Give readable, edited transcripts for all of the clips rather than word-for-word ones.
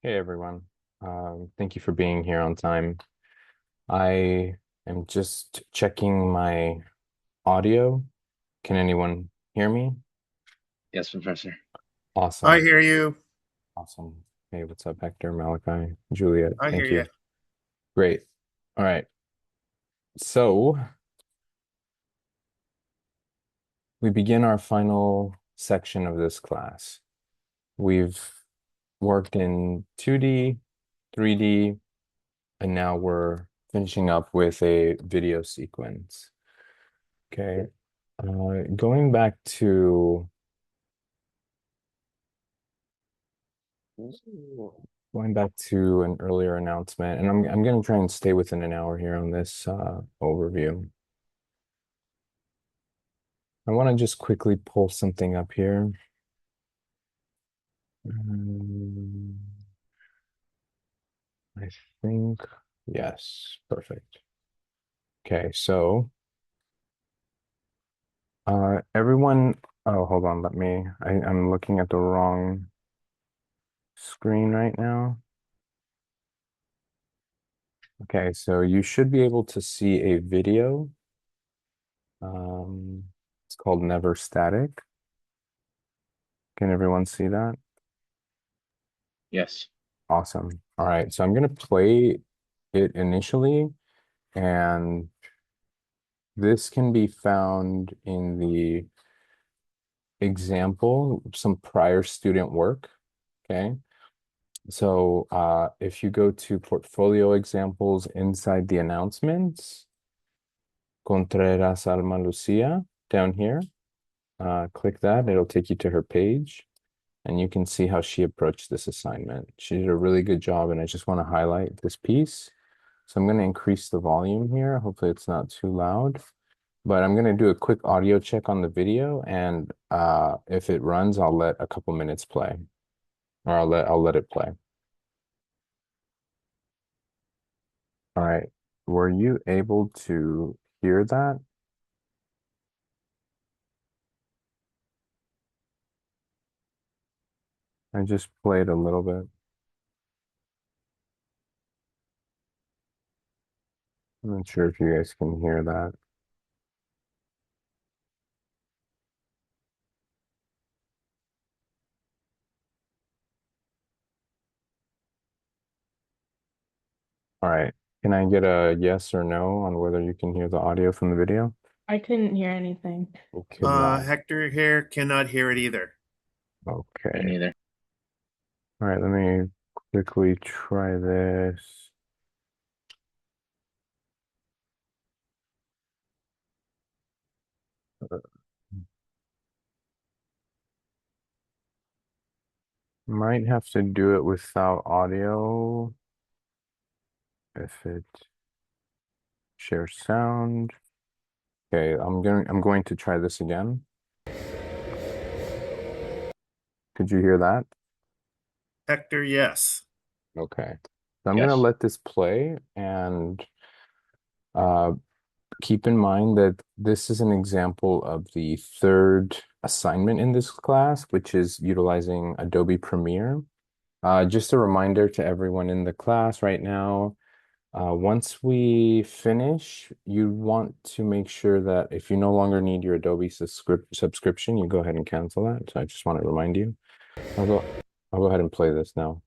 Hey everyone. Thank you for being here on time. I am just checking my audio. Can anyone hear me? Yes, Professor. I Awesome. hear you. Awesome. Hey, what's up, Hector, Malachi, Juliet? I hear Thank you. you. Great. All right. So we begin our final section of this class. We've worked in 2D, 3D, and now we're finishing up with a video sequence. Okay. Going back to an earlier announcement, and I'm going to try and stay within an hour here on this overview. I want to just quickly pull something up here. Um, I think yes, perfect. Okay, so everyone. Oh, hold on. I'm looking at the wrong screen right now. Okay, so you should be able to see a video. It's called Never Static. Can everyone see that? Yes. Awesome. All right, so I'm going to play it initially, and this can be found in the example, some prior student work. Okay, so if you go to portfolio examples inside the announcements, Contreras Alma Lucia down here, click that, it'll take you to her page. And you can see how she approached this assignment. She did a really good job, and I just want to highlight this piece. So I'm going to increase the volume here. Hopefully it's not too loud, but I'm going to do a quick audio check on the video, and if it runs, I'll let a couple minutes play, or I'll let it play. All right. Were you able to hear that? I just played a little bit. I'm not sure if you guys can hear that. All right. Can I get a yes or no on whether you can hear the audio from the video? I couldn't hear anything. You could not. Hector here cannot hear it either. Me Okay. neither. All right, let me quickly try this. Might have to do it without audio if it shares sound. Okay, I'm going to try this again. Could you hear that? Hector, yes. Okay. So I'm gonna Yes. let this play, and uh keep in mind that this is an example of the third assignment in this class, which is utilizing Adobe Premiere. Just a reminder to everyone in the class right now, once we finish, you want to make sure that if you no longer need your Adobe subscription, you go ahead and cancel that. So I just want to remind you. I'll go, I'll go ahead and play this now.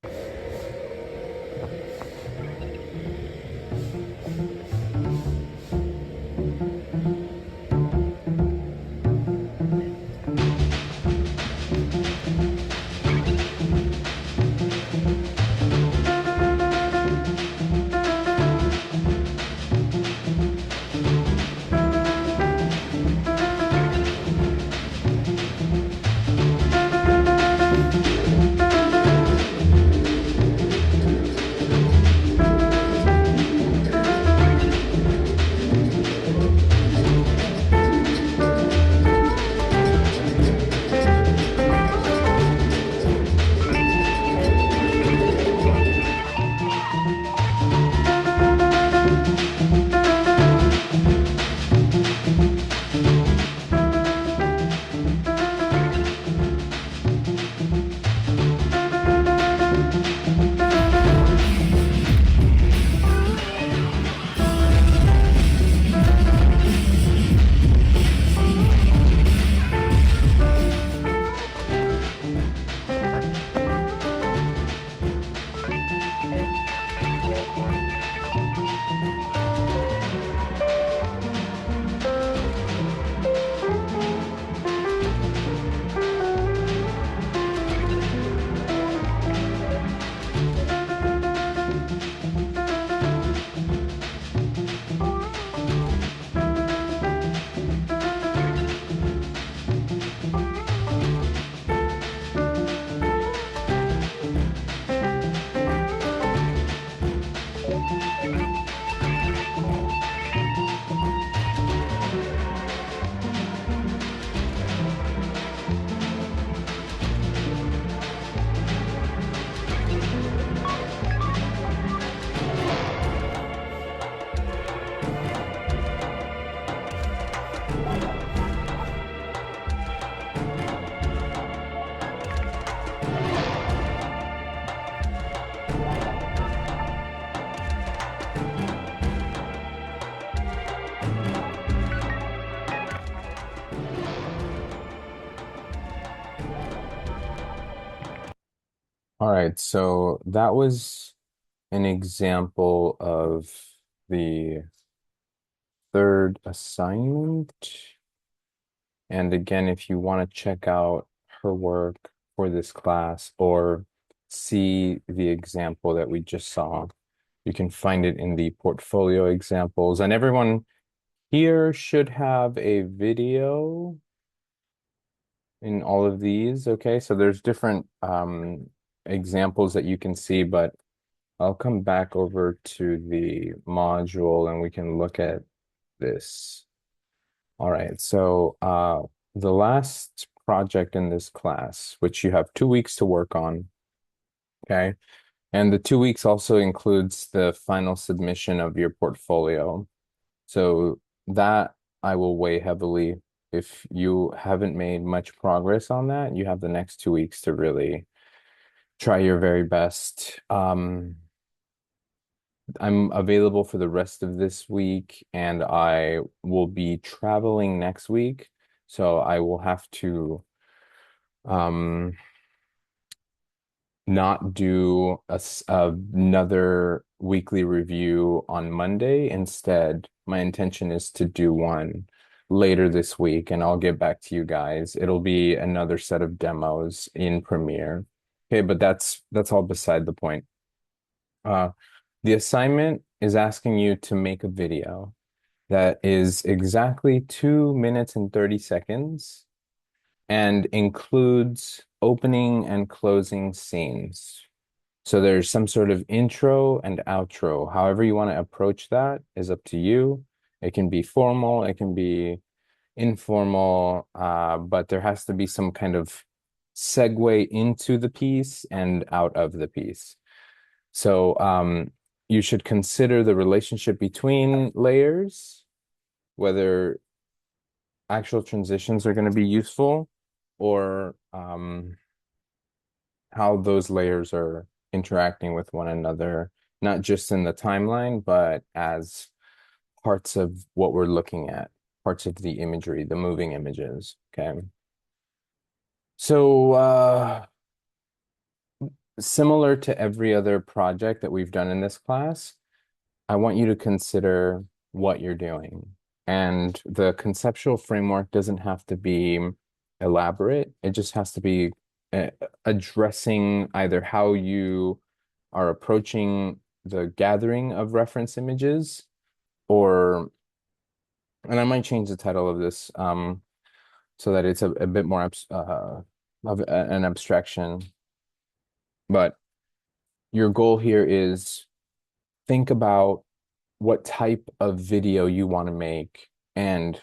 All right, so that was an example of the third assignment. And again, if you want to check out her work for this class or see the example that we just saw, you can find it in the portfolio examples. And everyone here should have a video in all of these. Okay, so there's different examples that you can see, but I'll come back over to the module and we can look at this. All right, so the last project in this class, which you have 2 weeks to work on, okay? And the 2 weeks also includes the final submission of your portfolio. So that I will weigh heavily. If you haven't made much progress on that, you have the next 2 weeks to really try your very best. I'm available for the rest of this week and I will be traveling next week. So I will have to not do another weekly review on Monday. Instead, my intention is to do one later this week and I'll get back to you guys. It'll be another set of demos in Premiere. Okay, but that's all beside the point. The assignment is asking you to make a video that is exactly 2 minutes and 30 seconds and includes opening and closing scenes. So there's some sort of intro and outro. However you want to approach that is up to you. It can be formal, it can be informal, but there has to be some kind of segue into the piece and out of the piece. So you should consider the relationship between layers, whether actual transitions are going to be useful or how those layers are interacting with one another, not just in the timeline, but as parts of what we're looking at, parts of the imagery, the moving images, okay? So similar to every other project that we've done in this class, I want you to consider what you're doing. And the conceptual framework doesn't have to be elaborate. It just has to be addressing either how you are approaching the gathering of reference images or, and I might change the title of this so that it's a bit more of an abstraction. But your goal here is think about what type of video you want to make and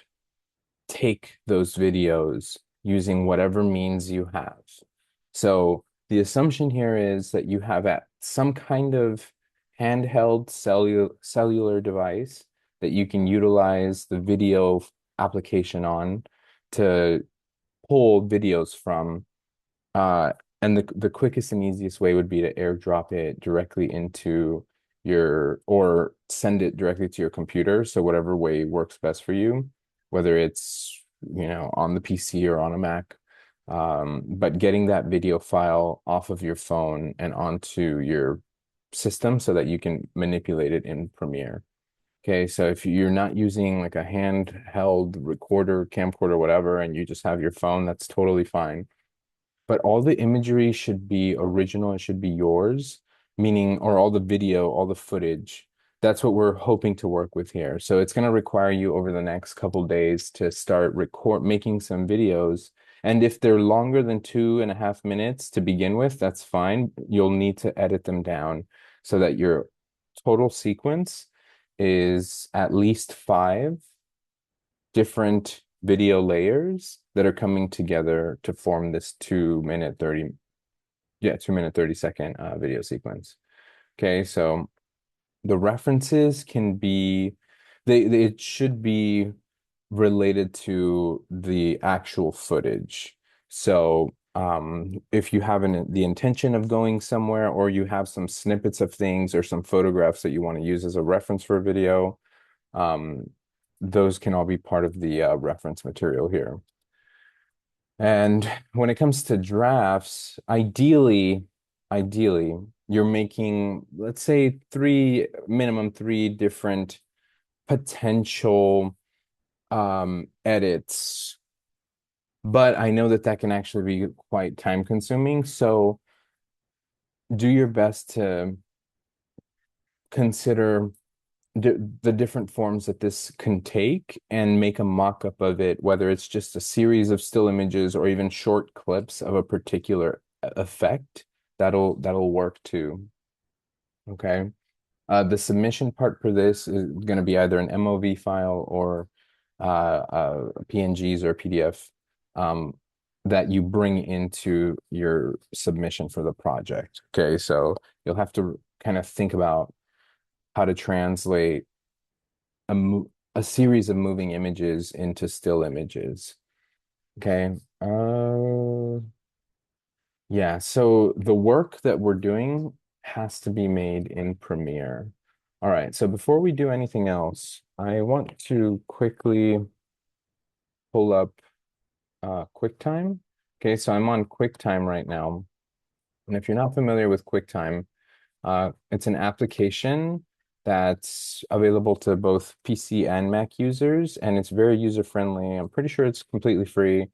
take those videos using whatever means you have. So the assumption here is that you have some kind of handheld cellular device that you can utilize the video application on to pull videos from. And the quickest and easiest way would be to airdrop it directly into or send it directly to your computer. So whatever way works best for you, whether it's, on the PC or on a Mac. But getting that video file off of your phone and onto your system so that you can manipulate it in Premiere. Okay, so if you're not using like a handheld recorder, camcorder, whatever, and you just have your phone, that's totally fine. But all the imagery should be original, it should be yours, meaning, or all the video, all the footage. That's what we're hoping to work with here. So it's going to require you over the next couple days to start making some videos. And if they're longer than 2.5 minutes to begin with, that's fine. You'll need to edit them down so that your total sequence is at least 5 different video layers that are coming together to form this 2-minute 30 second video sequence. Okay, so the references can be, it should be related to the actual footage. So if you have the intention of going somewhere or you have some snippets of things or some photographs that you want to use as a reference for a video, those can all be part of the reference material here. And when it comes to drafts, ideally, ideally, you're making, let's say, minimum three different potential edits. But I know that that can actually be quite time consuming. So do your best to consider the different forms that this can take and make a mock-up of it, whether it's just a series of still images or even short clips of a particular effect. That'll work too. Okay. The submission part for this is going to be either an MOV file or PNGs or PDF that you bring into your submission for the project. Okay, so you'll have to kind of think about how to translate a series of moving images into still images. Okay. Yeah, so the work that we're doing has to be made in Premiere. All right, so before we do anything else, I want to quickly pull up QuickTime. Okay, so I'm on QuickTime right now. And if you're not familiar with QuickTime, it's an application that's available to both PC and Mac users, and it's very user-friendly. I'm pretty sure it's completely free.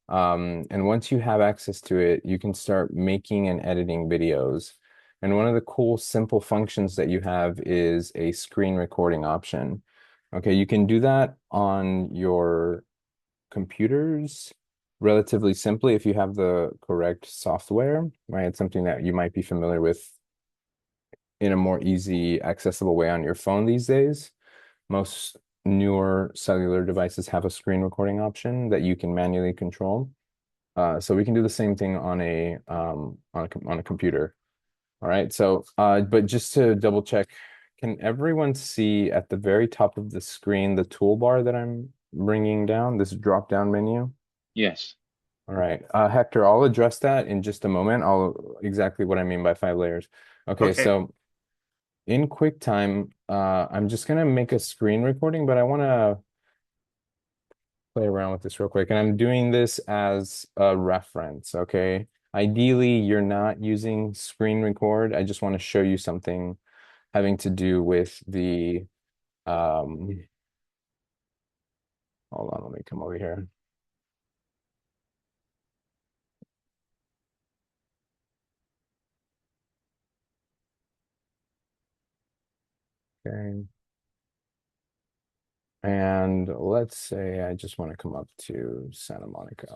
And once you have access to it, you can start making and editing videos. And one of the cool, simple functions that you have is a screen recording option. Okay, you can do that on your computers relatively simply if you have the correct software, right? It's something that you might be familiar with in a more easy, accessible way on your phone these days. Most newer cellular devices have a screen recording option that you can manually control. So we can do the same thing on a computer. All right. So, but just to double check, can everyone see at the very top of the screen the toolbar that I'm bringing down, this drop down menu? Yes. All right. Hector, I'll address that in just a moment. I'll exactly what I mean by 5 layers. Okay, Okay. so in QuickTime, I'm just gonna make a screen recording, but I want to play around with this real quick. And I'm doing this as a reference, okay? Ideally, you're not using screen record. I just want to show you something having to do with the hold on, let me come over here. Okay. And let's say I just want to come up to Santa Monica.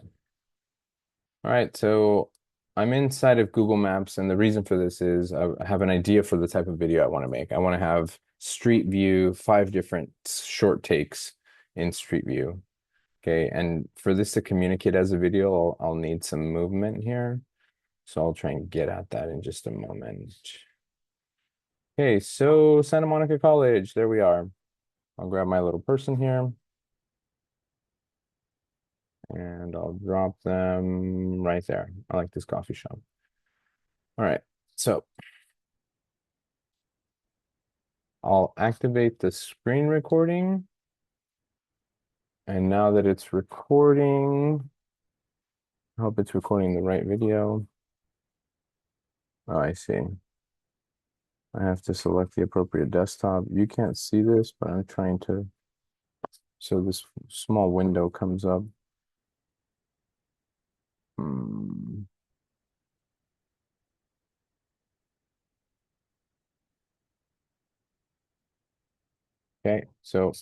All right, so I'm inside of Google Maps, and the reason for this is I have an idea for the type of video I want to make. I want to have Street View, 5 different short takes in Street View. Okay, and for this to communicate as a video, I'll need some movement here. So I'll try and get at that in just a moment. Okay, so Santa Monica College, there we are. I'll grab my little person here. And I'll drop them right there. I like this coffee shop. All right, so I'll activate the screen recording. And now that it's recording, I hope it's recording the right video. Oh, I see. I have to select the appropriate desktop. You can't see this, but I'm trying to. So this small window comes up. Okay, so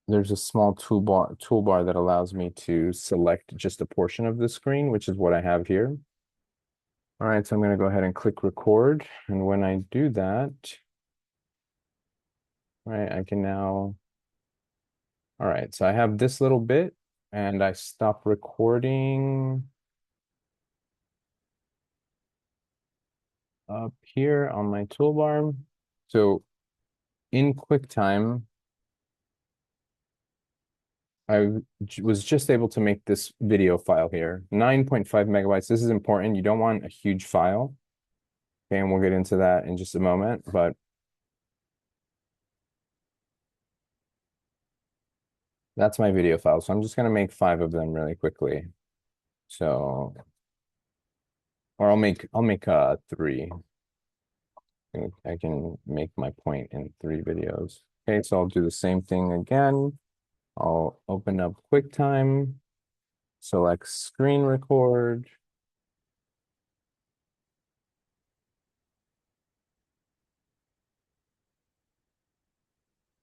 there's a small toolbar that allows me to select just a portion of the screen, which is what I have here. All right, so I'm going to go ahead and click record. And when I do that, right, I can now, all right, so I have this little bit and I stop recording up here on my toolbar. So in QuickTime, I was just able to make this video file here, 9.5 megabytes. This is important. You don't want a huge file. Okay, and we'll get into that in just a moment, but that's my video file. So I'm just going to make 5 of them really quickly. So or I'll make 3. I can make my point in 3 videos. Okay, so I'll do the same thing again. I'll open up QuickTime, select screen record.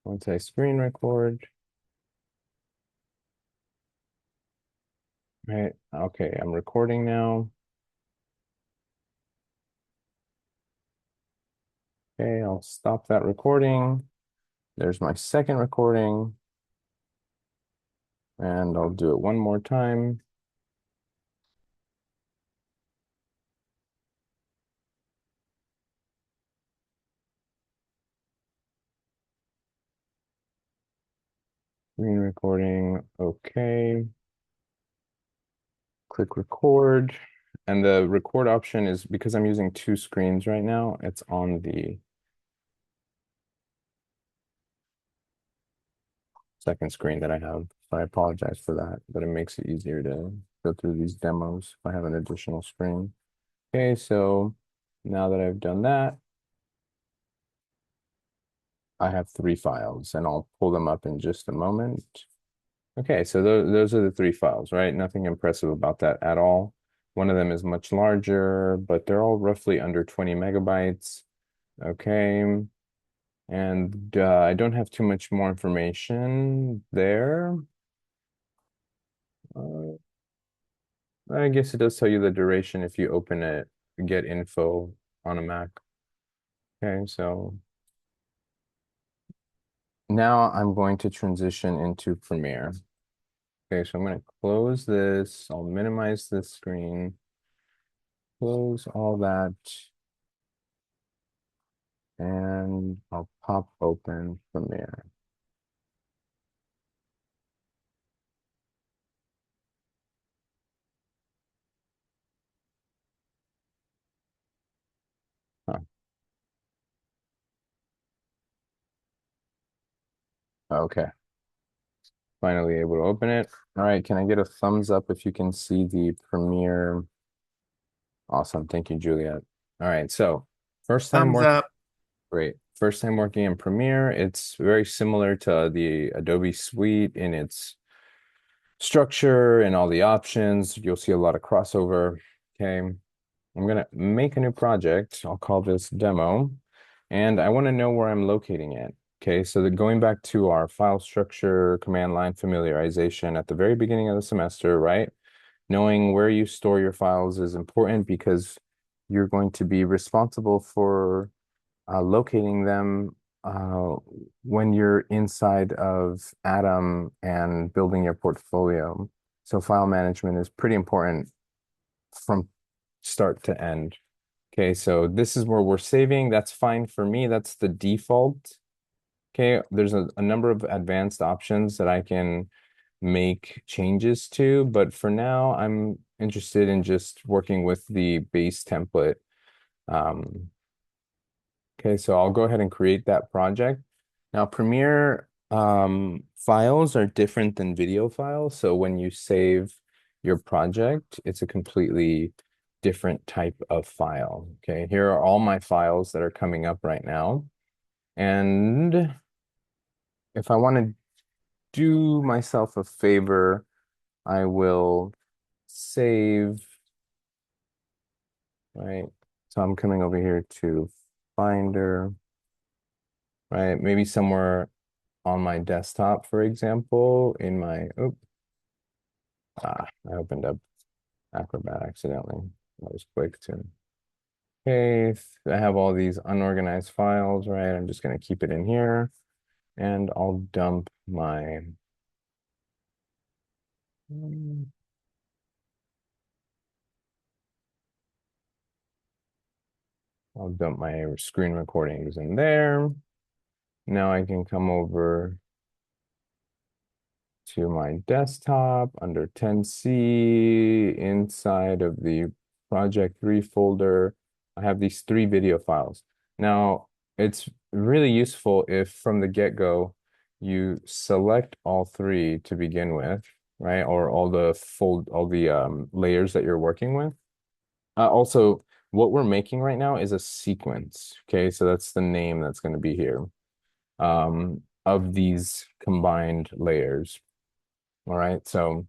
Once I screen record, right? Okay, I'm recording now. Okay, I'll stop that recording. There's my second recording. And I'll do it one more time. Screen recording, okay. Click record. And the record option is, because I'm using 2 screens right now, it's on the second screen that I have. So I apologize for that, but it makes it easier to go through these demos if I have an additional screen. Okay, so now that I've done that, I have 3 files and I'll pull them up in just a moment. Okay, so those are the 3 files, right? Nothing impressive about that at all. One of them is much larger, but they're all roughly under 20 megabytes. Okay, and I don't have too much more information there. I guess it does tell you the duration if you open it, get info on a Mac. Okay, so now I'm going to transition into Premiere. Okay, so I'm going to close this. I'll minimize this screen. Close all that. And I'll pop open Premiere. Huh. Okay. Finally able to open it. All right, can I get a thumbs up if you can see the Premiere? Awesome. Thank you, Juliet. All right, so first time Thumbs working. up. Great. First time working in Premiere. It's very similar to the Adobe Suite in its structure and all the options. You'll see a lot of crossover. Okay. I'm going to make a new project. I'll call this demo. And I want to know where I'm locating it. Okay, so going back to our file structure, command line familiarization at the very beginning of the semester, right? Knowing where you store your files is important because you're going to be responsible for locating them when you're inside of Atom and building your portfolio. So file management is pretty important from start to end. Okay, so this is where we're saving. That's fine for me. That's the default. Okay, there's a number of advanced options that I can make changes to, but for now, I'm interested in just working with the base template. Okay, so I'll go ahead and create that project. Now, Premiere files are different than video files. So when you save your project, it's a completely different type of file. Okay, here are all my files that are coming up right now. And if I want to do myself a favor, I will save, right? So I'm coming over here to Finder, right? Maybe somewhere on my desktop, for example, in my, I opened up Acrobat accidentally. That was quick too. Okay, I have all these unorganized files, right? I'm just going to keep it in here and I'll dump my screen recordings in there. Now I can come over to my desktop under 10C inside of the project 3 folder. I have these 3 video files. Now it's really useful if from the get-go you select all 3 to begin with, right? Or all the layers that you're working with. Also, what we're making right now is a sequence. Okay, so that's the name that's going to be here of these combined layers. All right, so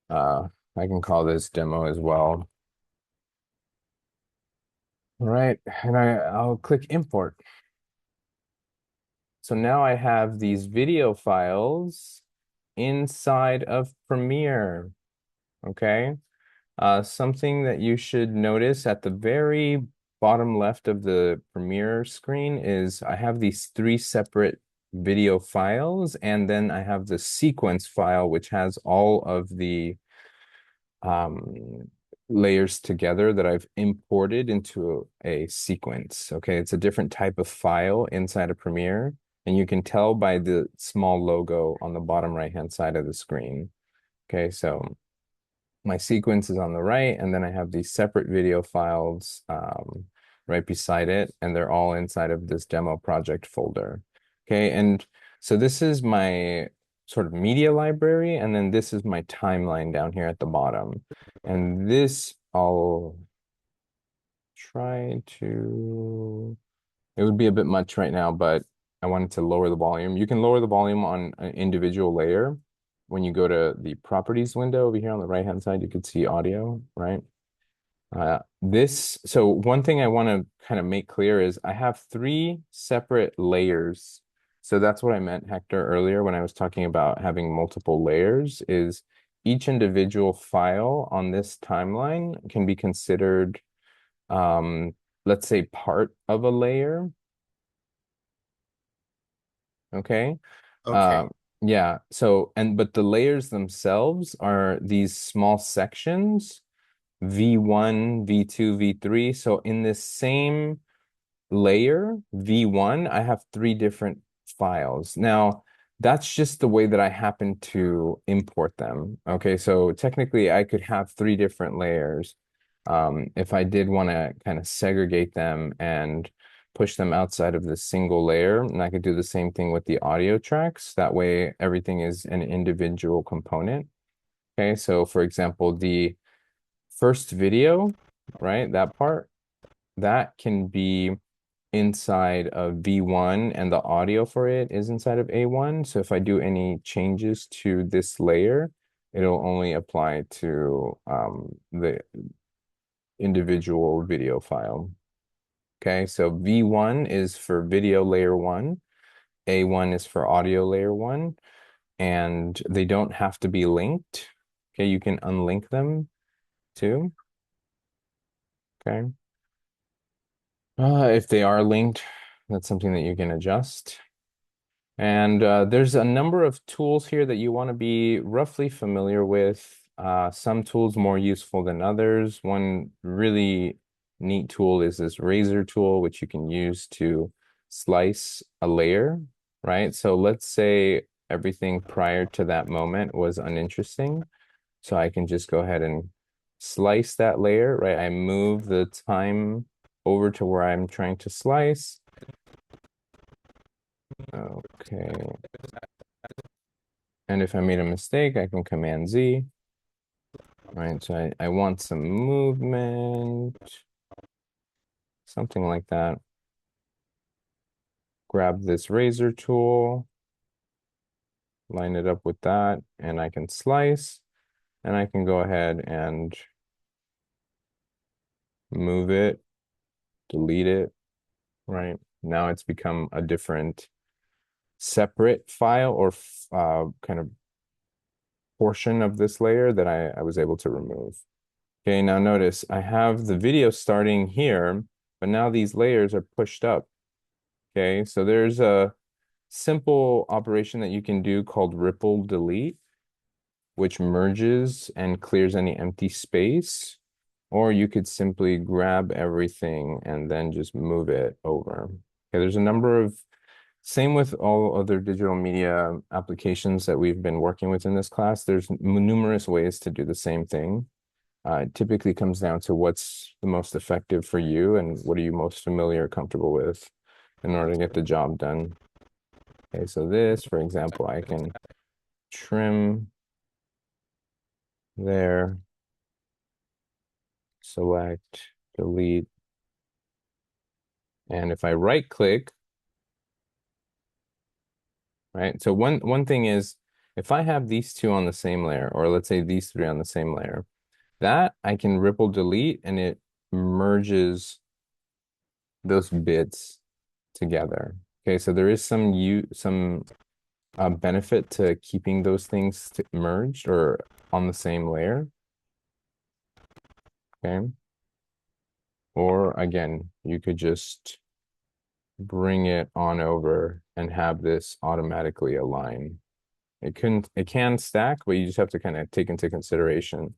I can call this demo as well. All right, and I'll click import. So now I have these video files inside of Premiere. Okay. Something that you should notice at the very bottom left of the Premiere screen is I have these three separate video files, and then I have the sequence file, which has all of the layers together that I've imported into a sequence. Okay, it's a different type of file inside of Premiere, and you can tell by the small logo on the bottom right-hand side of the screen. Okay, so my sequence is on the right, and then I have these separate video files right beside it, and they're all inside of this demo project folder. Okay, and so this is my sort of media library, and then this is my timeline down here at the bottom. And this I'll try to, it would be a bit much right now, but I wanted to lower the volume. You can lower the volume on an individual layer. When you go to the properties window over here on the right-hand side, you could see audio, right? So one thing I want to kind of make clear is I have three separate layers. So that's what I meant, Hector, earlier when I was talking about having multiple layers, is each individual file on this timeline can be considered, let's say, part of a layer. Okay. Okay. Yeah. So, but the layers themselves are these small sections, V1, V2, V3. So in this same layer, V1, I have three different files. Now, that's just the way that I happen to import them. Okay, so technically I could have three different layers. If I did want to kind of segregate them and push them outside of the single layer, and I could do the same thing with the audio tracks. That way everything is an individual component. Okay, so for example, the first video, right, that part, that can be inside of V1, and the audio for it is inside of A1. So if I do any changes to this layer, it'll only apply to the individual video file. Okay, so V1 is for video layer 1, A1 is for audio layer 1, and they don't have to be linked. Okay, you can unlink them too. Okay. If they are linked, that's something that you can adjust. And there's a number of tools here that you want to be roughly familiar with. Some tools more useful than others. One really neat tool is this razor tool, which you can use to slice a layer, right? So let's say everything prior to that moment was uninteresting. So I can just go ahead and slice that layer, right? I move the time over to where I'm trying to slice. Okay. And if I made a mistake, I can Command Z. All right, so I want some movement, something like that. Grab this razor tool, line it up with that, and I can slice, and I can go ahead and move it, delete it, right? Now it's become a different separate file or kind of portion of this layer that I was able to remove. Okay, now notice I have the video starting here, but now these layers are pushed up. Okay, so there's a simple operation that you can do called ripple delete, which merges and clears any empty space. Or you could simply grab everything and then just move it over. Okay, there's a number of, same with all other digital media applications that we've been working with in this class. There's numerous ways to do the same thing. It typically comes down to what's the most effective for you and what are you most familiar or comfortable with in order to get the job done. Okay, so this, for example, I can trim there. select, delete. And if I right click, right? So one thing is if I have these two on the same layer, or let's say these three on the same layer, that I can ripple delete and it merges those bits together. Okay, so there is some benefit to keeping those things merged or on the same layer. Okay. Or again, you could just bring it on over and have this automatically align. It can stack, but you just have to kind of take into consideration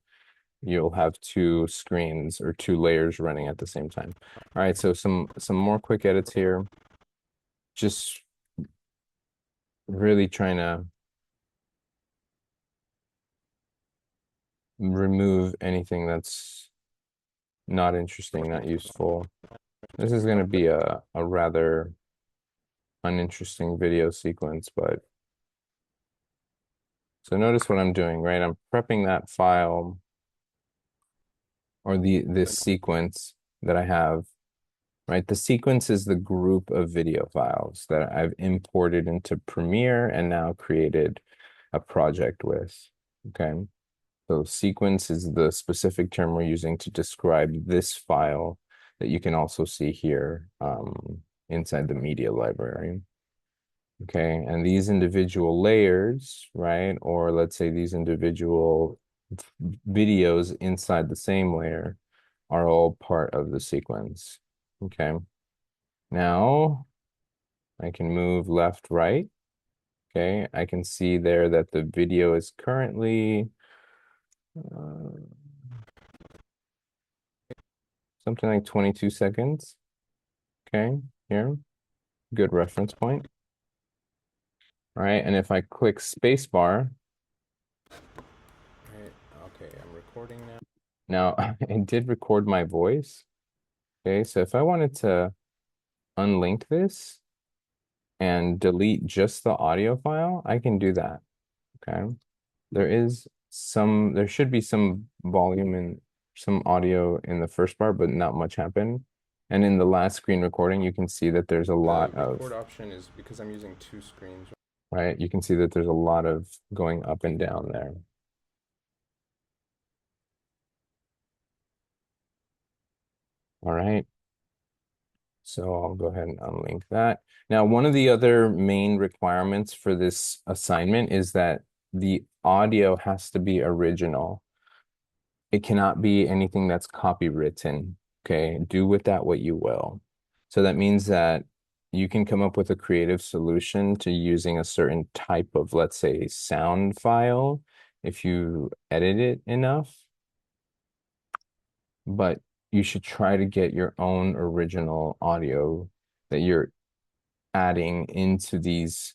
you'll have two screens or two layers running at the same time. All right, so some more quick edits here. Just really trying to remove anything that's not interesting, not useful. This is going to be a rather uninteresting video sequence, but so notice what I'm doing, right? I'm prepping that file or this sequence that I have, right? The sequence is the group of video files that I've imported into Premiere and now created a project with, okay? So sequence is the specific term we're using to describe this file that you can also see here inside the media library. Okay, and these individual layers, right? Or let's say these individual videos inside the same layer are all part of the sequence. Okay, now I can move left, right. Okay, I can see there that the video is currently something like 22 seconds. Okay, here, good reference point. All right, and if I click spacebar, right, okay, I'm recording now. Now, it did record my voice. Okay, so if I wanted to unlink this and delete just the audio file, I can do that. Okay, there should be some volume and some audio in the first part, but not much happened. And in the last screen recording, you can see that there's a lot of record option is because I'm using two screens, right? You can see that there's a lot of going up and down there. All right. So I'll go ahead and unlink that. Now, one of the other main requirements for this assignment is that the audio has to be original. It cannot be anything that's copywritten. Okay, do with that what you will. So that means that you can come up with a creative solution to using a certain type of, let's say, sound file if you edit it enough. But you should try to get your own original audio that you're adding into these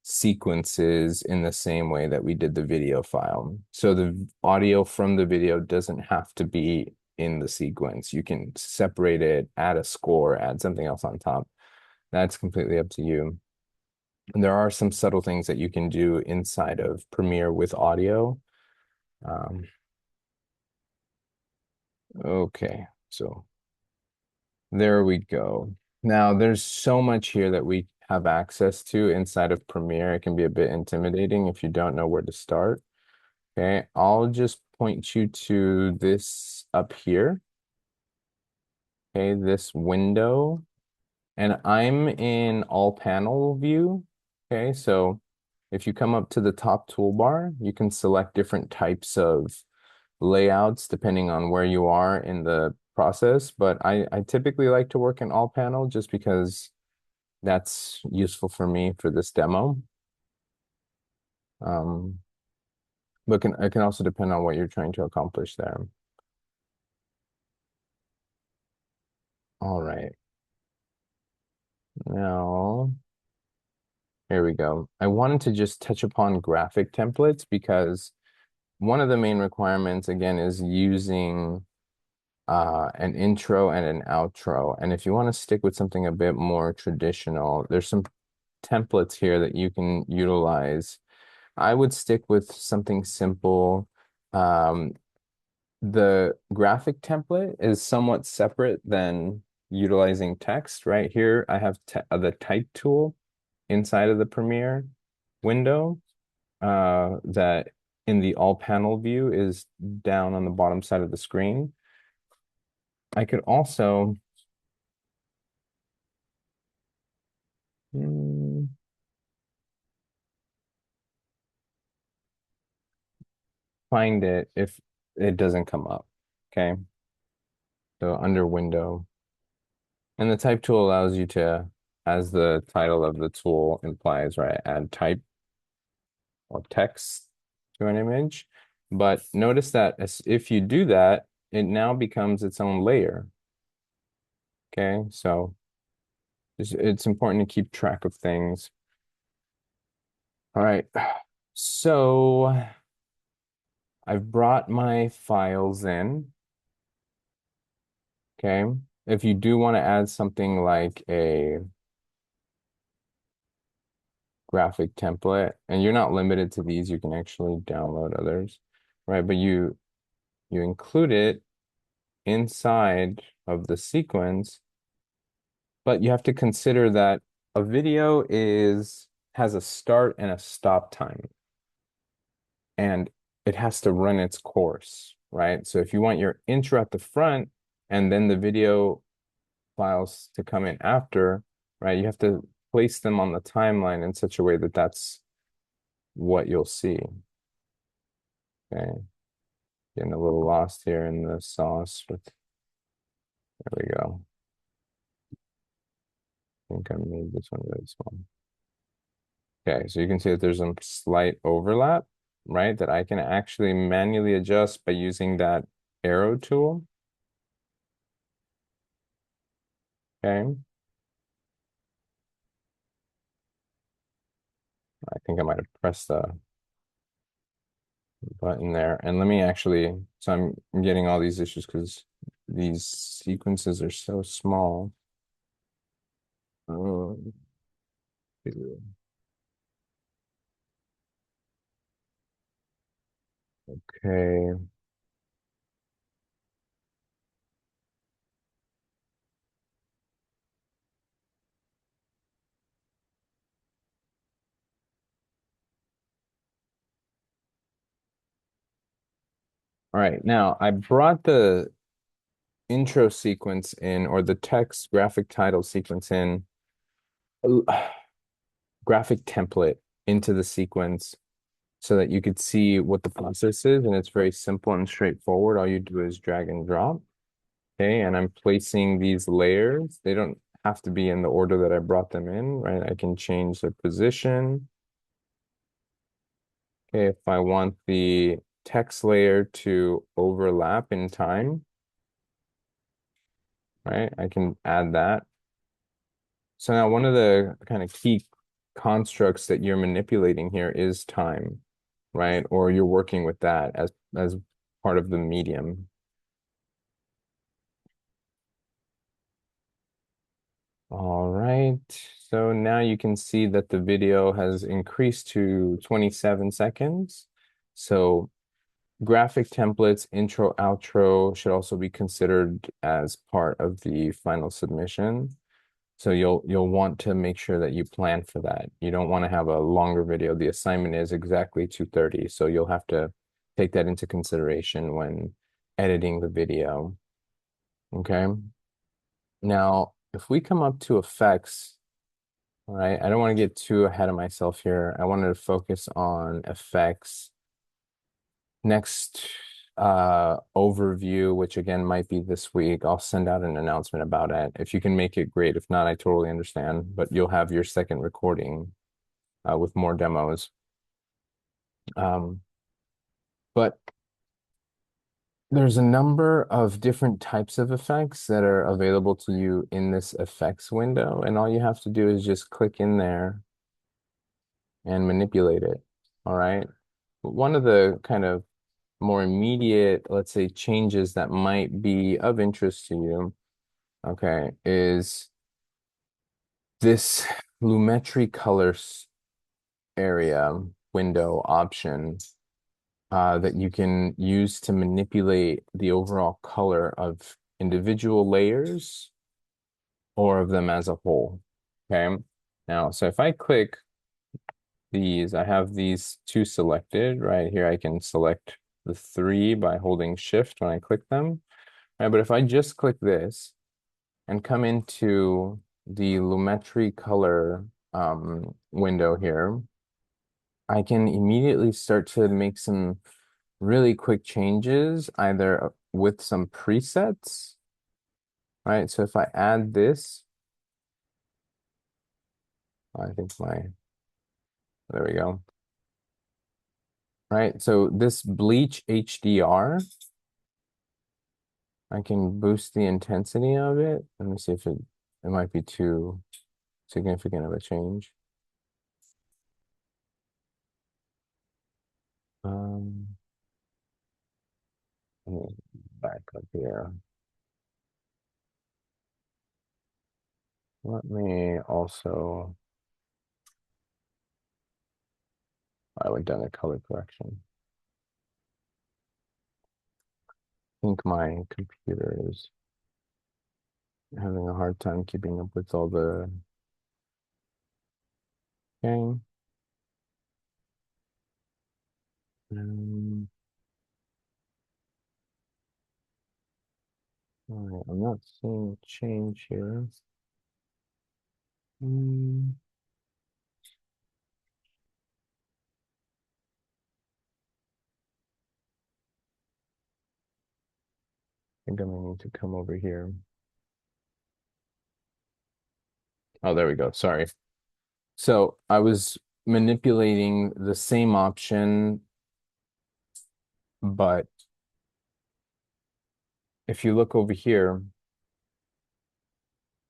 sequences in the same way that we did the video file. So the audio from the video doesn't have to be in the sequence. You can separate it, add a score, add something else on top. That's completely up to you. And there are some subtle things that you can do inside of Premiere with audio. Okay, so there we go. Now there's so much here that we have access to inside of Premiere. It can be a bit intimidating if you don't know where to start. Okay, I'll just point you to this up here. Okay, this window. And I'm in all panel view. Okay, so if you come up to the top toolbar, you can select different types of layouts depending on where you are in the process. But I typically like to work in all panel just because that's useful for me for this demo. But it can also depend on what you're trying to accomplish there. All right. Now, here we go. I wanted to just touch upon graphic templates because one of the main requirements, again, is using an intro and an outro. And if you want to stick with something a bit more traditional, there's some templates here that you can utilize. I would stick with something simple. the graphic template is somewhat separate than utilizing text. Right here, I have the type tool inside of the Premiere window that in the all panel view is down on the bottom side of the screen. I could also find it if it doesn't come up. Okay. So under window. And the type tool allows you to, as the title of the tool implies, right, add type or text to an image. But notice that if you do that, it now becomes its own layer. Okay, so it's important to keep track of things. All right, so I've brought my files in. Okay, if you do want to add something like a graphic template, and you're not limited to these, you can actually download others, right? But you include it inside of the sequence, but you have to consider that a video has a start and a stop time, and it has to run its course, right? So if you want your intro at the front and then the video files to come in after, right, you have to place them on the timeline in such a way that that's what you'll see. Okay, getting a little lost here in the sauce, but there we go. I think I made this one really small. Okay, so you can see that there's a slight overlap, right? That I can actually manually adjust by using that arrow tool. Okay. I think I might have pressed the button there. And let me actually, so I'm getting all these issues because these sequences are so small. Um, okay. All right, now I brought the intro sequence in, or the text graphic title sequence in, graphic template into the sequence so that you could see what the process is, and it's very simple and straightforward. All you do is drag and drop. Okay, and I'm placing these layers. They don't have to be in the order that I brought them in, right? I can change the position. Okay, if I want the text layer to overlap in time, right, I can add that. So now one of the kind of key constructs that you're manipulating here is time, right? Or you're working with that as part of the medium. All right, so now you can see that the video has increased to 27 seconds. So graphic templates, intro, outro should also be considered as part of the final submission. So you'll want to make sure that you plan for that. You don't want to have a longer video. The assignment is exactly 2:30, so you'll have to take that into consideration when editing the video. Okay. Now, if we come up to effects, all right, I don't want to get too ahead of myself here. I wanted to focus on effects. Next overview, which again might be this week, I'll send out an announcement about it. If you can make it, great. If not, I totally understand, but you'll have your second recording with more demos. But there's a number of different types of effects that are available to you in this effects window, and all you have to do is just click in there and manipulate it. All right. One of the kind of more immediate, let's say, changes that might be of interest to you, okay, is this Lumetri colors area window option. that you can use to manipulate the overall color of individual layers or of them as a whole. Okay. Now, so if I click these, I have these two selected right here. I can select the three by holding shift when I click them. Right, but if I just click this and come into the Lumetri color window here, I can immediately start to make some really quick changes, either with some presets, right? So if I add this, I think there we go. Right, so this bleach HDR, I can boost the intensity of it. Let me see if it might be too significant of a change. Let me back up here. Let me also, I went down to color correction. I think my computer is having a hard time keeping up with all the game. All right, I'm not seeing a change here. I think I'm gonna need to come over here. Oh, there we go. Sorry. So I was manipulating the same option, but if you look over here,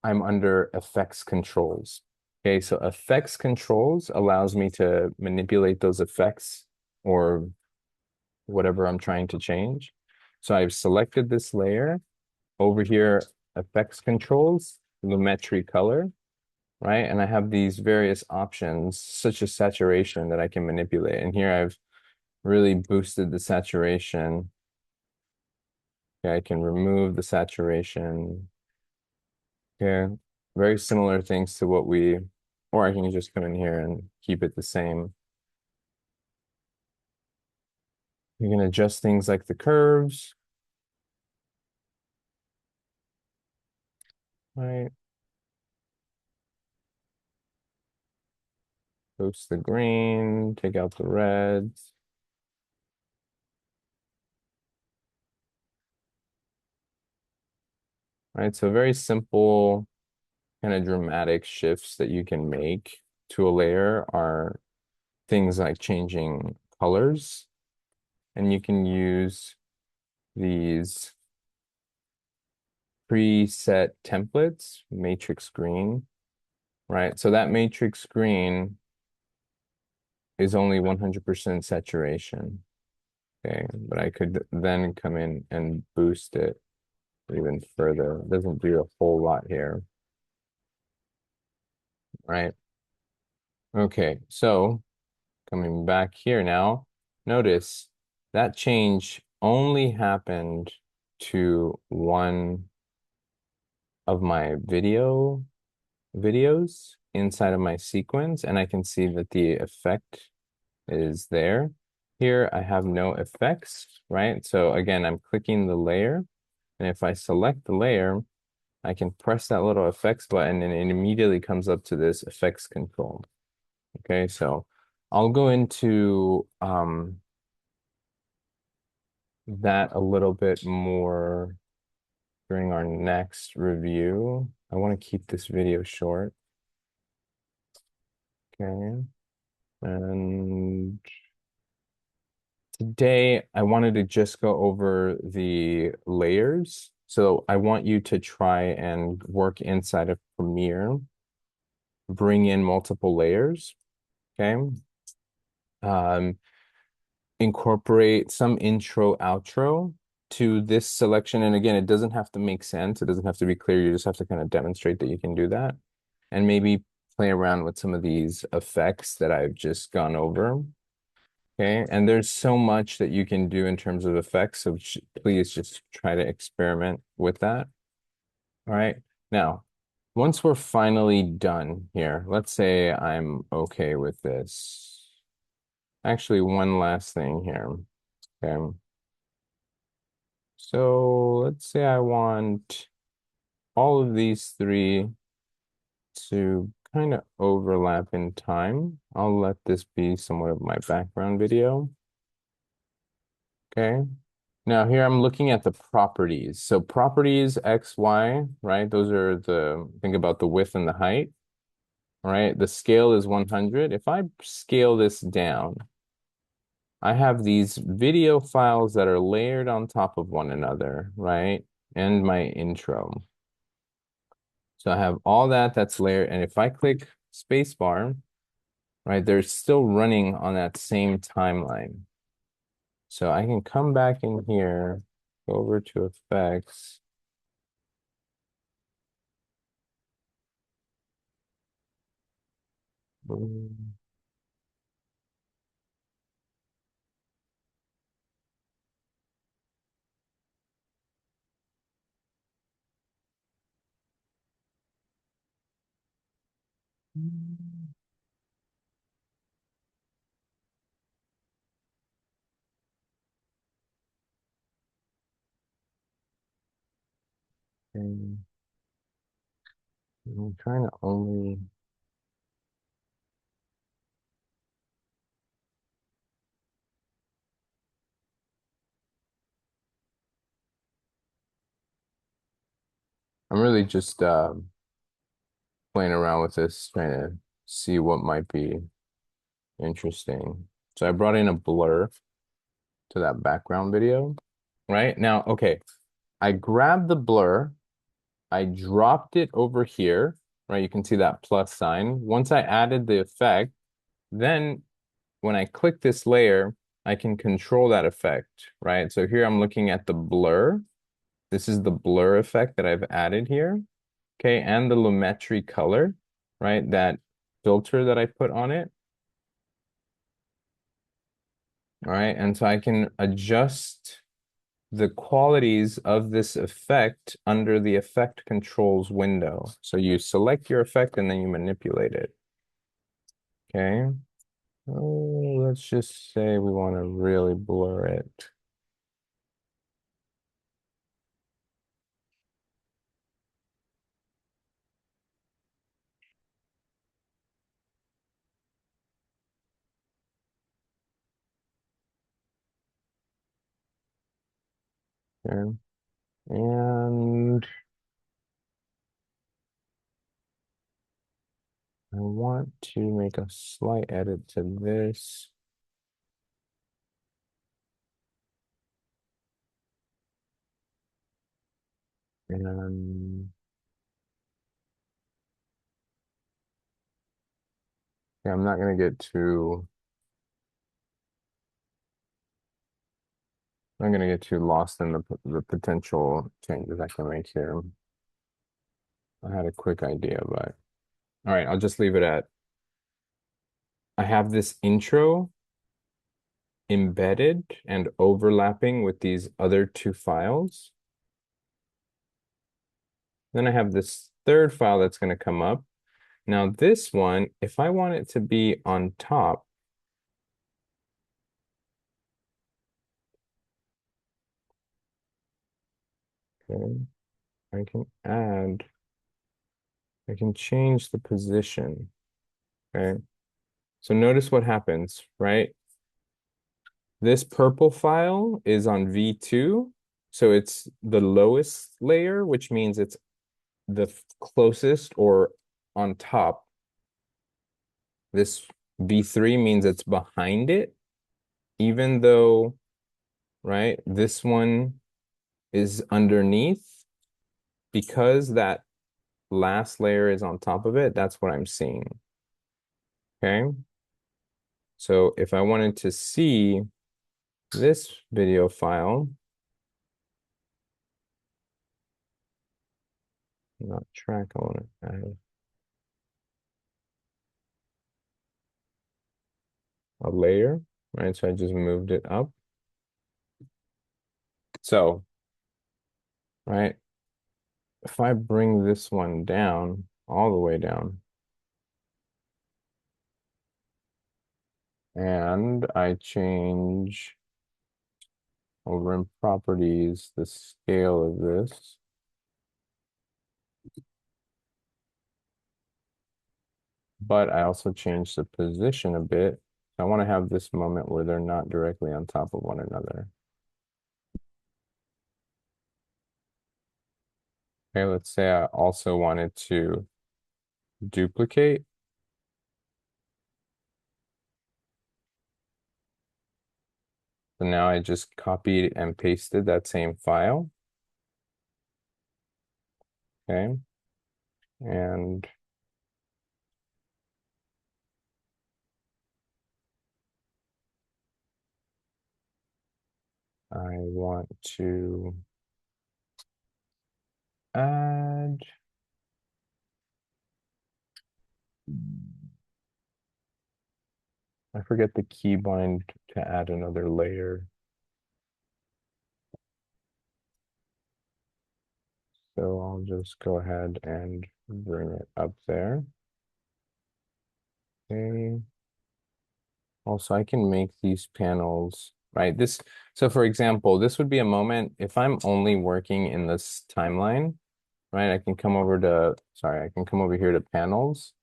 I'm under effects controls. Okay, so effects controls allows me to manipulate those effects or whatever I'm trying to change. So I've selected this layer. Over here, effects controls, Lumetri color, right? And I have these various options, such as saturation, that I can manipulate. And here I've really boosted the saturation. Okay, I can remove the saturation. Okay, very similar things to what or I can just come in here and keep it the same. You can adjust things like the curves. Right. Boost the green, take out the reds. Right, so very simple kind of dramatic shifts that you can make to a layer are things like changing colors. And you can use these preset templates, matrix green, right? So that matrix green is only 100% saturation. Okay, but I could then come in and boost it even further. It doesn't do a whole lot here, right? Okay, so coming back here now, notice that change only happened to one of my videos inside of my sequence, and I can see that the effect is there. Here I have no effects, right? So again, I'm clicking the layer, and if I select the layer, I can press that little effects button and it immediately comes up to this effects control. Okay, so I'll go into that a little bit more during our next review. I want to keep this video short. Okay, and today I wanted to just go over the layers. So I want you to try and work inside of Premiere, bring in multiple layers, okay? Incorporate some intro, outro to this selection. And again, it doesn't have to make sense. It doesn't have to be clear. You just have to kind of demonstrate that you can do that. And maybe play around with some of these effects that I've just gone over. Okay, and there's so much that you can do in terms of effects, so please just try to experiment with that. All right, now, once we're finally done here, let's say I'm okay with this. Actually, one last thing here. Okay. So let's say I want all of these three to kind of overlap in time. I'll let this be somewhat of my background video. Okay. Now here I'm looking at the properties. So properties X, Y, right? Those are think about the width and the height. All right. The scale is 100. If I scale this down, I have these video files that are layered on top of one another, right? And my intro. So I have all that's layered. And if I click spacebar, right, they're still running on that same timeline. So I can come back in here, go over to effects. Boom. Okay. I'm trying to only. I'm really just playing around with this, trying to see what might be interesting. So I brought in a blur to that background video, right? Now, okay, I grabbed the blur, I dropped it over here, right? You can see that plus sign. Once I added the effect, then when I click this layer, I can control that effect, right? So here I'm looking at the blur. This is the blur effect that I've added here, okay? And the Lumetri color, right? That filter that I put on it. All right, and so I can adjust the qualities of this effect under the effect controls window. So you select your effect and then you manipulate it. Okay. Oh, let's just say we want to really blur it. Okay. And I want to make a slight edit to this. And yeah, I'm not going to get too, I'm going to get too lost in the potential changes I can make here. I had a quick idea, but all right, I'll just leave it at, I have this intro embedded and overlapping with these other two files. Then I have this third file that's going to come up. Now this one, if I want it to be on top, okay, I can change the position, okay? So notice what happens, right? This purple file is on V2, so it's the lowest layer, which means it's the closest or on top. This V3 means it's behind it, even though, right, this one is underneath. Because that last layer is on top of it, that's what I'm seeing. Okay. So if I wanted to see this video file, not track, I want to add a layer. right? So I just moved it up. So, right, if I bring this one down, all the way down, and I change over in properties the scale of this, but I also change the position a bit. I want to have this moment where they're not directly on top of one another. Okay, let's say I also wanted to duplicate. So now I just copied and pasted that same file. Okay. And I want to add I forget the keybind to add another layer. So I'll just go ahead and bring it up there. Okay. Also, I can make these panels, right? So for example, this would be a moment if I'm only working in this timeline, right? I can come over here to panels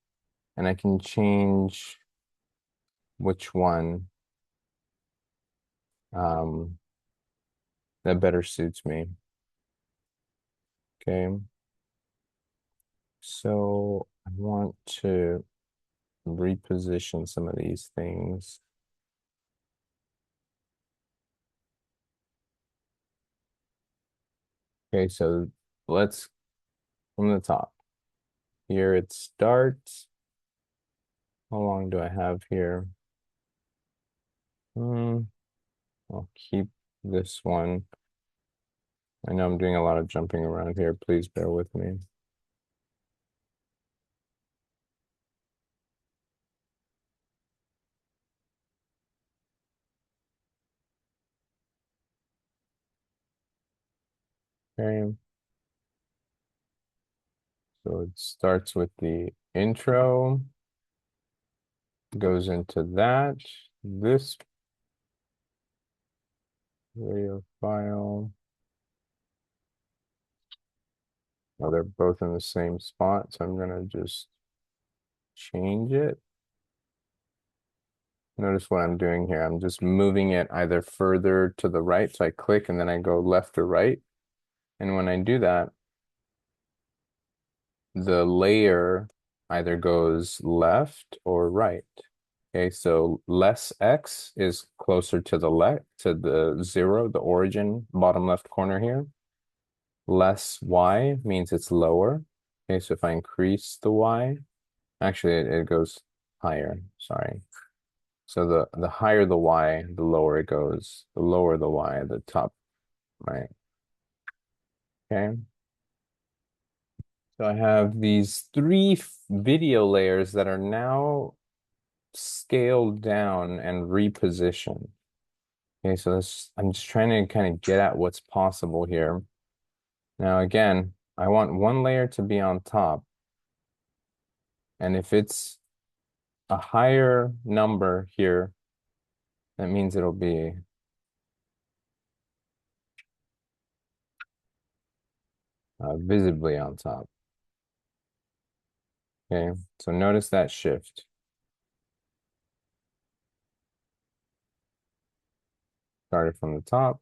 and I can change which one that better suits me. Okay. So I want to reposition some of these things. Okay, so let's from the top. Here it starts. How long do I have here? I'll keep this one. I know I'm doing a lot of jumping around here. Please bear with me. Okay. So it starts with the intro, goes into that, this video file. Oh, they're both in the same spot, so I'm gonna just change it. Notice what I'm doing here. I'm just moving it either further to the right. So I click and then I go left or right. And when I do that, the layer either goes left or right. Okay, so less X is closer to the left, to the 0, the origin, bottom left corner here. Less Y means it's lower. Okay, so if I increase the Y, actually it goes higher, sorry. So the higher the Y, the lower it goes. The lower the Y, the top, right? Okay. So I have these three video layers that are now scaled down and repositioned. Okay, so I'm just trying to kind of get at what's possible here. Now again, I want one layer to be on top. And if it's a higher number here, that means it'll be visibly on top. Okay, so notice that shift. Started from the top.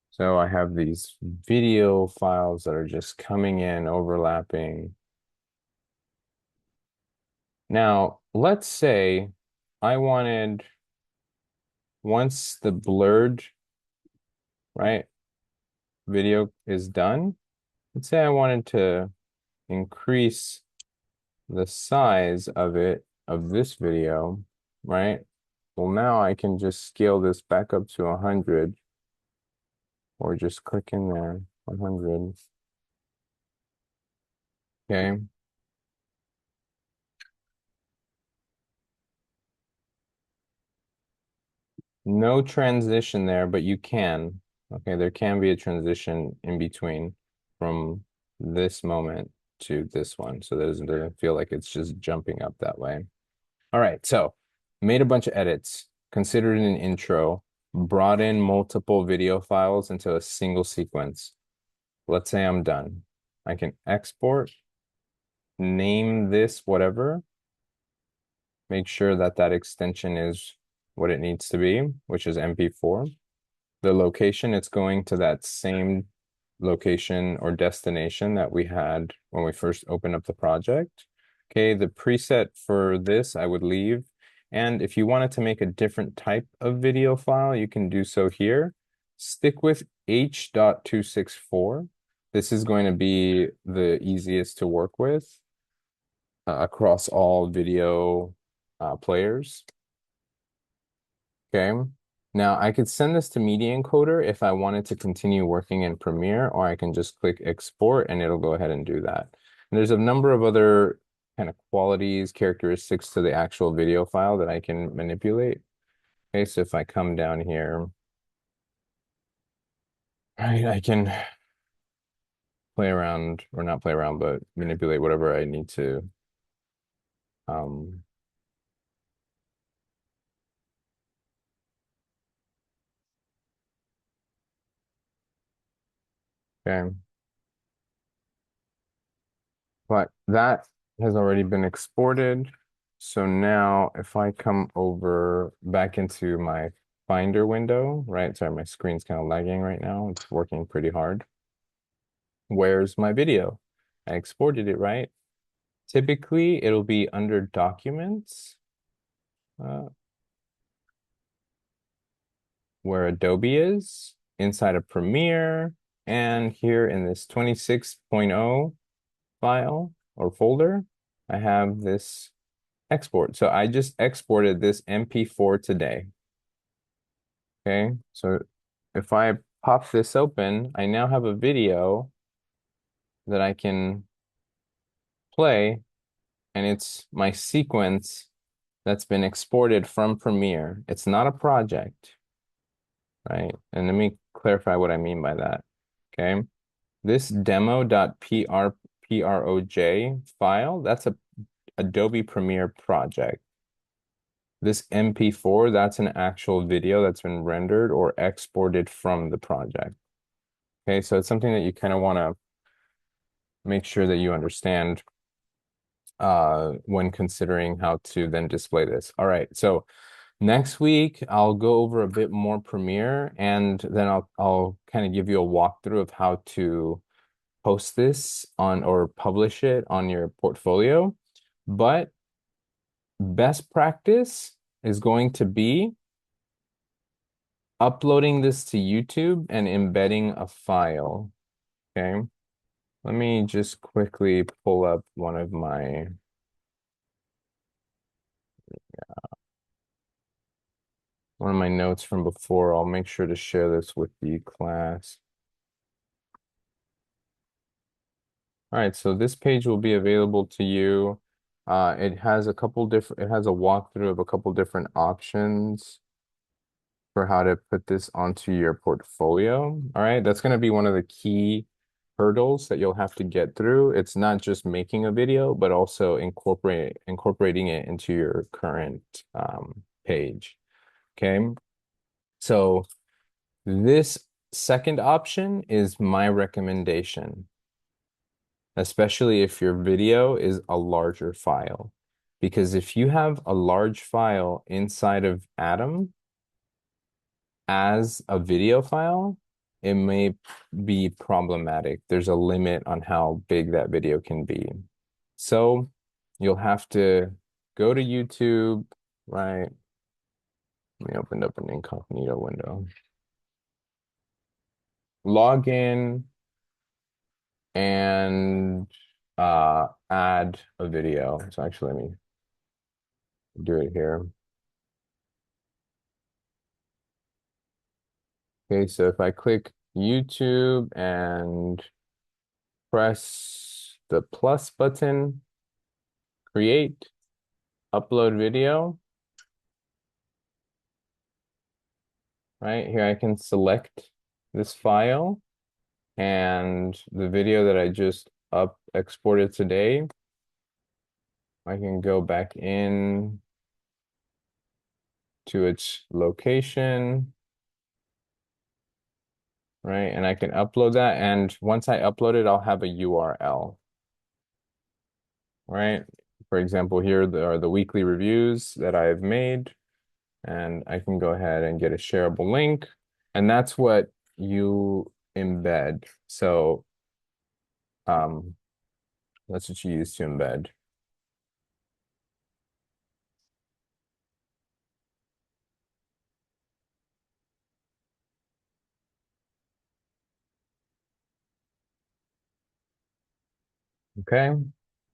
So I have these video files that are just coming in, overlapping. Now, let's say I wanted, once the blurred, right, video is done, let's say I wanted to increase the size of this video, right? Well, now I can just scale this back up to 100 or just click in there, 100. Okay. No transition there, but you can. Okay, there can be a transition in between from this moment to this one. So that it doesn't feel like it's just jumping up that way. All right, so made a bunch of edits, considered an intro, brought in multiple video files into a single sequence. Let's say I'm done. I can export, name this whatever, make sure that that extension is what it needs to be, which is MP4. The location, it's going to that same location or destination that we had when we first opened up the project. Okay, the preset for this I would leave. And if you wanted to make a different type of video file, you can do so here. Stick with H.264. This is going to be the easiest to work with across all video players. Okay. Now I could send this to Media Encoder if I wanted to continue working in Premiere, or I can just click export and it'll go ahead and do that. And there's a number of other kind of qualities, characteristics to the actual video file that I can manipulate. Okay, so if I come down here, right, I can play around, or not play around, but manipulate whatever I need to. Okay. But that has already been exported. So now if I come over back into my Finder window, right? Sorry, my screen's kind of lagging right now. It's working pretty hard. Where's my video? I exported it, right? Typically, it'll be under Documents, where Adobe is, inside of Premiere, and here in this 26.0 file or folder, I have this export. So I just exported this MP4 today. Okay, so if I pop this open, I now have a video that I can play, and it's my sequence that's been exported from Premiere. It's not a project, right? And let me clarify what I mean by that. Okay, this demo.proj file, that's a Adobe Premiere project. This MP4, that's an actual video that's been rendered or exported from the project. Okay, so it's something that you kind of want to make sure that you understand when considering how to then display this. All right, so next week I'll go over a bit more Premiere, and then I'll kind of give you a walkthrough of how to post this on or publish it on your portfolio. But best practice is going to be uploading this to YouTube and embedding a file. Okay, let me just quickly pull up one of my notes from before. I'll make sure to share this with the class. All right, so this page will be available to you. It has a walkthrough of a couple different options for how to put this onto your portfolio. All right, that's going to be one of the key hurdles that you'll have to get through. It's not just making a video, but also incorporating it into your current page. Okay, so this second option is my recommendation, especially if your video is a larger file. Because if you have a large file inside of Atom as a video file, it may be problematic. There's a limit on how big that video can be. So you'll have to go to YouTube, right? Let me open up an incognito window. Log in and add a video. So actually, let me do it here. Okay, so if I click YouTube and press the plus button, create, upload video, right? Here I can select this file and the video that I just exported today. I can go back in to its location, right? And I can upload that. And once I upload it, I'll have a URL, right? For example, here are the weekly reviews that I've made, and I can go ahead and get a shareable link, and that's what you embed. So that's what you use to embed. Okay.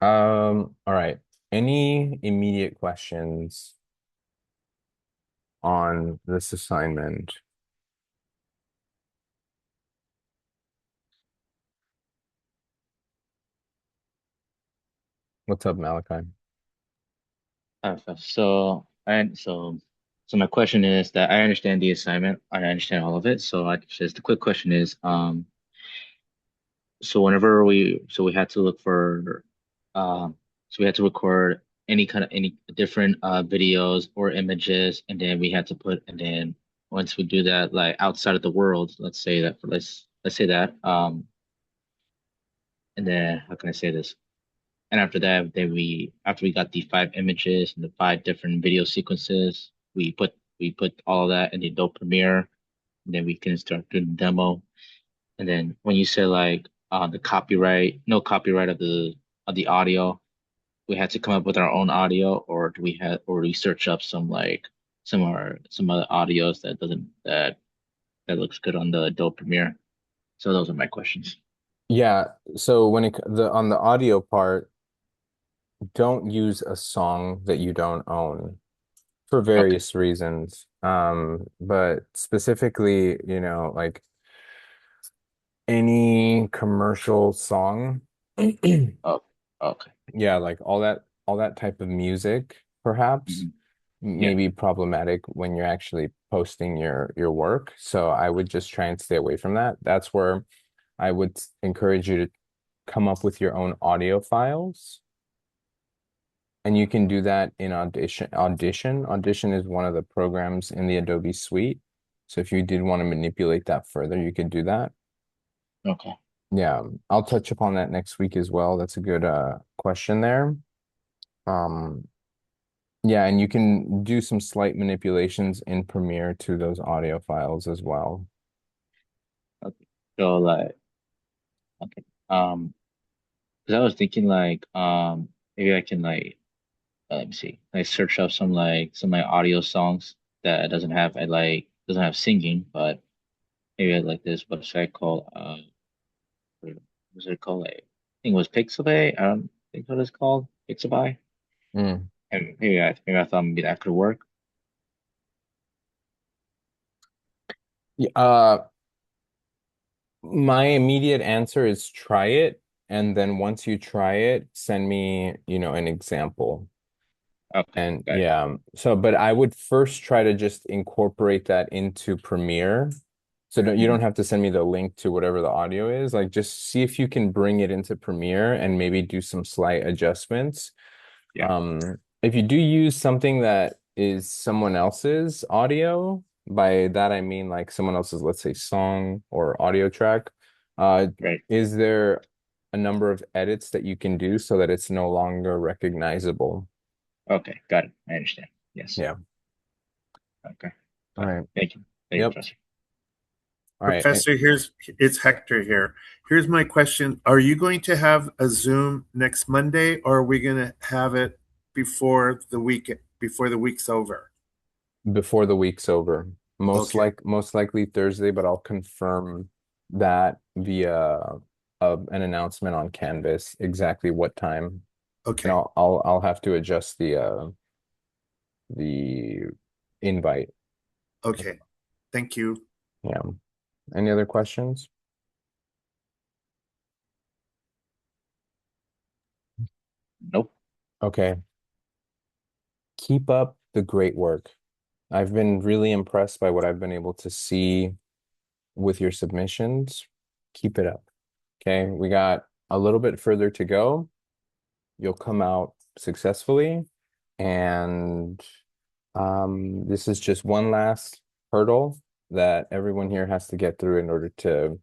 All right. Any immediate questions on this assignment? What's up, Malachi? So my question is that I understand the assignment. I understand all of it. So I just the quick question is, so we had to look for, so we had to record any different videos or images, and then we had to put, and then once we do that, like outside of the world, let's say that, and then how can I say this? And after that, after we got the 5 images and the 5 different video sequences, we put all of that in the Adobe Premiere, and then we can start doing the demo. And then when you say like the copyright, no copyright of the audio, we had to come up with our own audio, or do we search up some other audios that looks good on the Adobe Premiere? So those are my questions. Yeah, so on the audio part, don't use a song that you don't own for Okay. various reasons. But specifically, like any commercial song, Oh, okay. yeah, like all that type of music, perhaps Mhm. may Yeah. be problematic when you're actually posting your work. So I would just try and stay away from that. That's where I would encourage you to come up with your own audio files. And you can do that in Audition is one of the programs in the Adobe Suite. So if you did want to manipulate that further, you could do that. Okay. Yeah, I'll touch upon that next week as well. That's a good question there. Um, yeah, and you can do some slight manipulations in Premiere to those audio files as well. Okay. So like, okay. Because I was thinking like, maybe I can like, let me see, like search up some like audio songs that doesn't have singing, but maybe I like this website called what was it called? Like, I think it was Pixabay. I don't think what it's called, Pixabay. Mm. And maybe I thought maybe that could work. Yeah, my immediate answer is try it, and then once you try it, send me, an example. Okay, And got it. yeah, but I would first try to just incorporate that into Premiere. So you don't Mhm. have to send me the link to whatever the audio is. Like just see if you can bring it into Premiere and maybe do some slight adjustments. Yeah. If you do use something that is someone else's audio, by that I mean like someone else's, let's say, song or audio track, uh, Right. is there a number of edits that you can do so that it's no longer recognizable? Okay, got it. I understand. Yes. Yeah. Okay. All Got it. right. Thank you. Thank you, Yep. Professor. All right. Professor, it's Hector here. Here's my question. Are you going to have a Zoom next Monday, or are we going to have it before the week's over? Before the week's over. Okay. Most likely Thursday, but I'll confirm that via an announcement on Canvas exactly what time. And Okay. I'll have to adjust the invite. Okay. Thank you. Yeah. Any other questions? Nope. Okay. Keep up the great work. I've been really impressed by what I've been able to see with your submissions. Keep it up. Okay, we got a little bit further to go. You'll come out successfully, and this is just one last hurdle that everyone here has to get through in order to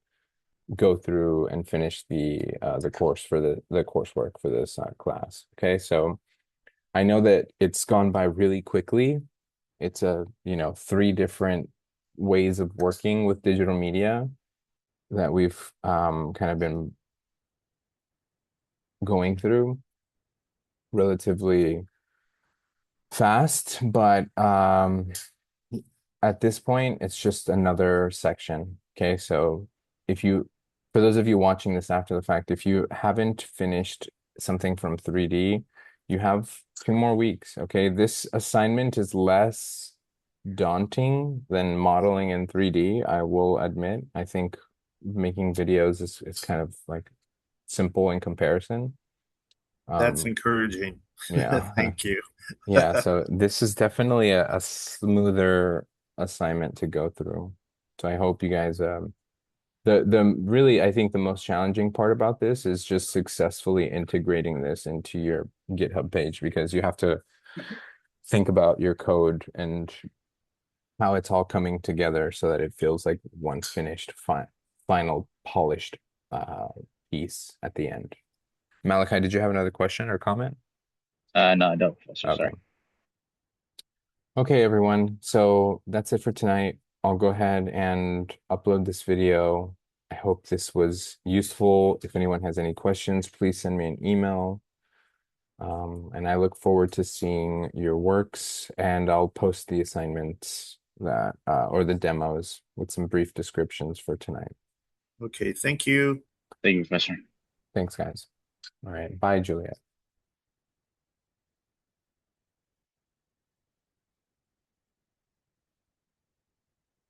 go through and finish the course for the coursework for this class. Okay, so I know that it's gone by really quickly. It's three different ways of working with digital media that we've kind of been going through relatively fast, but at this point, it's just another section. Okay, so for those of you watching this after the fact, if you haven't finished something from 3D, you have 2 more weeks. Okay, this assignment is less daunting than modeling in 3D, I will admit. I think making videos is kind of like simple in comparison. That's encouraging. Yeah. Thank you. Yeah, so this is definitely a smoother assignment to go through. So I hope you guys the really I think the most challenging part about this is just successfully integrating this into your GitHub page, because you have to think about your code and how it's all coming together so that it feels like one finished final polished piece at the end. Malachi, did you have another question or comment? No, I don't, Professor. Okay. Sorry. Okay, everyone. So that's it for tonight. I'll go ahead and upload this video. I hope this was useful. If anyone has any questions, please send me an email. And I look forward to seeing your works, and I'll post the assignments that or the demos with some brief descriptions for tonight. Okay, thank you. Thank you, Professor. Thanks, guys. All right. Bye, Juliet.